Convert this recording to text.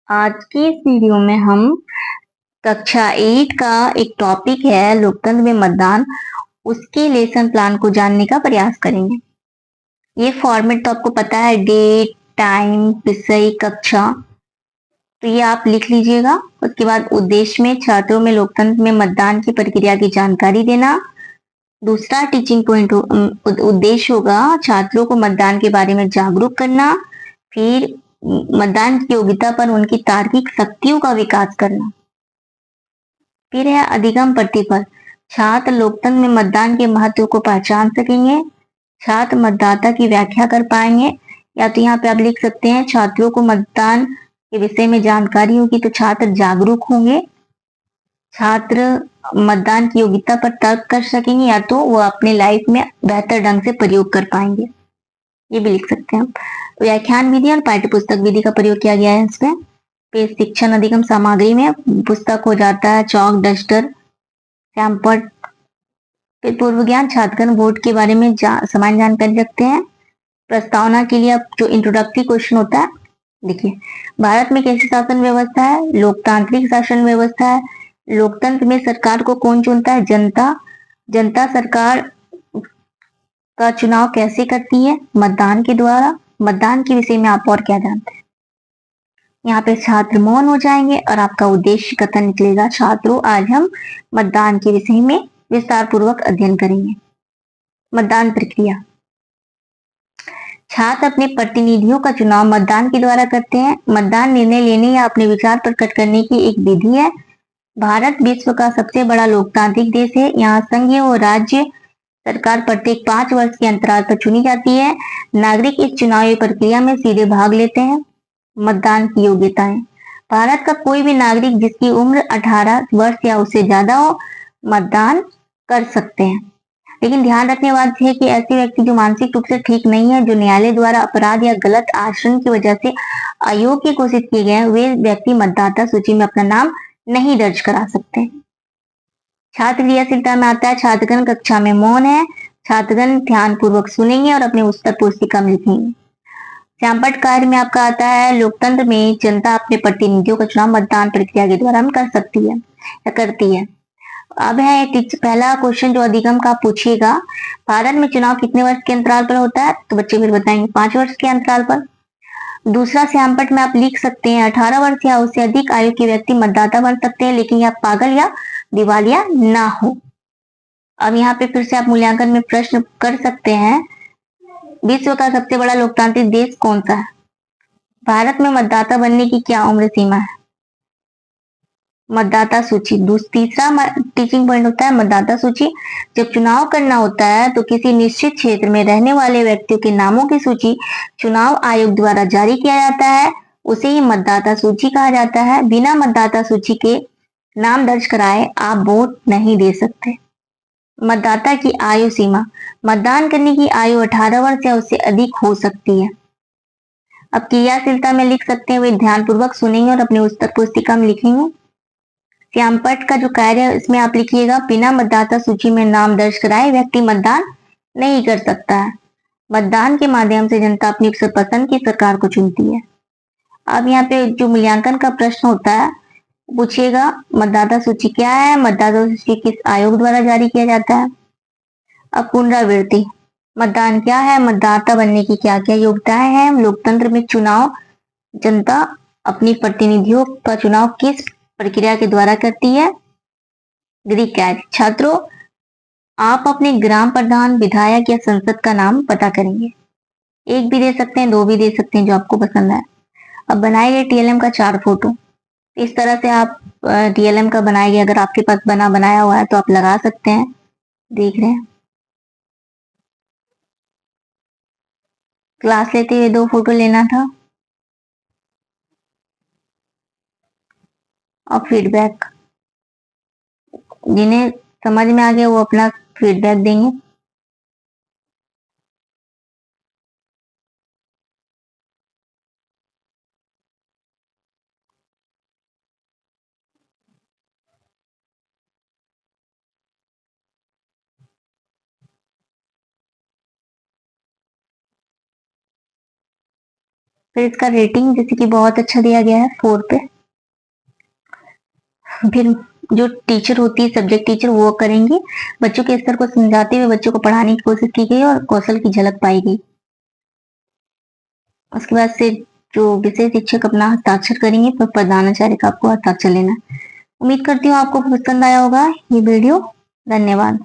आज की इस वीडियो में हम कक्षा 8 का एक टॉपिक है लोकतंत्र में मतदान, उसके लेसन प्लान को जानने का प्रयास करेंगे। ये फॉर्मेट तो आपको पता है, डेट, टाइम, विषय, कक्षा। तो ये आप लिख लीजिएगा। उसके बाद उद्देश्य में छात्रों में लोकतंत्र में मतदान की प्रक्रिया की जानकारी देना। दूसरा टीचिंग पॉइंट उद्देश्य होगा छात्रों को मतदान के बारे में जागरूक करना। फिर मतदान की योग्यता पर उनकी तार्किक शक्तियों का विकास करना। फिर है अधिगम प्रतिफल। छात्र लोकतंत्र में मतदान के महत्व को पहचान सकेंगे। छात्र मतदाता की व्याख्या कर पाएंगे। या तो यहाँ पे आप लिख सकते हैं छात्रों को मतदान के विषय में जानकारी होगी तो छात्र जागरूक होंगे। छात्र मतदान की योग्यता पर तर्क कर सकेंगे या तो वो अपने लाइफ में बेहतर ढंग से प्रयोग कर पाएंगे। ये भी लिख सकते हैं हम। व्याख्यान विधि और पाठ्य पुस्तक विधि का प्रयोग किया गया है इसमें। फिर शिक्षण अधिगम सामग्री में पुस्तक हो जाता है चौक, डस्टर, सैम्पट। फिर पूर्व ज्ञान, छात्रगण वोट के बारे में सामान्य जानकारी रखते हैं। प्रस्तावना के लिए अब जो इंट्रोडक्टरी क्वेश्चन होता है, देखिए भारत में कैसी शासन व्यवस्था है? लोकतांत्रिक शासन व्यवस्था है। लोकतंत्र में सरकार को कौन चुनता है? जनता। जनता सरकार का चुनाव कैसे करती है? मतदान के द्वारा। मतदान के विषय में आप और क्या जानते हैं? यहाँ पे छात्र मौन हो जाएंगे और आपका उद्देश्य कथन निकलेगा, छात्रों आज हम मतदान के विषय में विस्तार पूर्वक अध्ययन करेंगे। मतदान प्रक्रिया। छात्र अपने प्रतिनिधियों का चुनाव मतदान के द्वारा करते हैं। मतदान निर्णय लेने या अपने विचार प्रकट करने की एक विधि है। भारत विश्व का सबसे बड़ा लोकतांत्रिक देश है। यहाँ संघीय और राज्य सरकार प्रत्येक 5 वर्ष के अंतराल पर चुनी जाती है। नागरिक इस चुनावी प्रक्रिया में सीधे भाग लेते हैं। मतदान की योग्यताएं। भारत का कोई भी नागरिक जिसकी उम्र 18 वर्ष या उससे ज्यादा हो मतदान कर सकते हैं। लेकिन ध्यान रखने बात है कि ऐसे व्यक्ति जो मानसिक रूप से ठीक नहीं है, जो न्यायालय द्वारा अपराध या गलत आचरण की वजह से अयोग्य घोषित किए गए हैं, वे व्यक्ति मतदाता सूची में अपना नाम नहीं दर्ज करा सकते। छात्र क्रियाशीलता में आता है छात्रगण कक्षा में मौन है। छात्रगण ध्यान पूर्वक सुनेंगे और अपने उत्तर पुस्तिका में लिखेंगे। सैम्पट कार्य में आपका आता है लोकतंत्र में जनता अपने प्रतिनिधियों का चुनाव मतदान प्रक्रिया के द्वारा कर सकती है या करती है। अब है पहला क्वेश्चन जो अधिगम का पूछिएगा, भारत में चुनाव कितने वर्ष के अंतराल पर होता है? तो बच्चे फिर बताएंगे 5 वर्ष के अंतराल पर। दूसरा सैम्पट में आप लिख सकते हैं 18 वर्ष या उससे अधिक आयु के व्यक्ति मतदाता बन सकते हैं, लेकिन यह पागल या दिवालिया ना हो। अब यहाँ पे फिर से आप मूल्यांकन में प्रश्न कर सकते हैं, विश्व का सबसे बड़ा लोकतांत्रिक देश कौन सा है? भारत में मतदाता बनने की क्या उम्र सीमा है? मतदाता सूची। तीसरा टीचिंग पॉइंट होता है मतदाता सूची। जब चुनाव करना होता है तो किसी निश्चित क्षेत्र में रहने वाले व्यक्तियों के नामों की सूची चुनाव आयोग द्वारा जारी किया जाता है, उसे ही मतदाता सूची कहा जाता है। बिना मतदाता सूची के नाम दर्ज कराए आप वोट नहीं दे सकते। मतदाता की आयु सीमा। मतदान करने की आयु 18 वर्ष या उससे अधिक हो सकती है। अब क्रियाशीलता में लिख सकते हैं वे ध्यानपूर्वक सुनेंगे और अपनी उत्तर पुस्तिका में लिखेंगे। सैम्पट का जो कार्य है इसमें आप लिखिएगा, बिना मतदाता सूची में नाम दर्ज कराए व्यक्ति मतदान नहीं कर सकता है। मतदान के माध्यम से जनता अपनी पसंद की सरकार को चुनती है। अब यहाँ पे जो मूल्यांकन का प्रश्न होता है पूछिएगा, मतदाता सूची क्या है? मतदाता सूची किस आयोग द्वारा जारी किया जाता है? अब पुनरावृत्ति। मतदान क्या है? मतदाता बनने की क्या क्या योग्यताएं हैं? लोकतंत्र में चुनाव जनता अपनी प्रतिनिधियों का चुनाव किस प्रक्रिया के द्वारा करती है? Greek catch. छात्रों आप अपने ग्राम प्रधान, विधायक या संसद का नाम पता करेंगे। एक भी दे सकते हैं, 2 भी दे सकते हैं, जो आपको पसंद है। अब बनाए गए टीएलएम का 4 फोटो। इस तरह से आप टीएलएम का बनाएंगे, अगर आपके पास बनाया हुआ है तो आप लगा सकते हैं। देख रहे हैं क्लास लेते हुए 2 फोटो लेना था। और फीडबैक, जिन्हें समझ में आ गया वो अपना फीडबैक देंगे। फिर इसका रेटिंग जैसे कि बहुत अच्छा दिया गया है 4 पे। फिर जो टीचर होती है, सब्जेक्ट टीचर, वो करेंगे। बच्चों के स्तर को समझाते हुए बच्चों को पढ़ाने की कोशिश की गई और कौशल की झलक पाई गई। उसके बाद से जो विषय शिक्षक अपना हस्ताक्षर करेंगे, तो प्रधानाचार्य का आपको हस्ताक्षर लेना। उम्मीद करती हूँ आपको पसंद आया होगा ये वीडियो। धन्यवाद।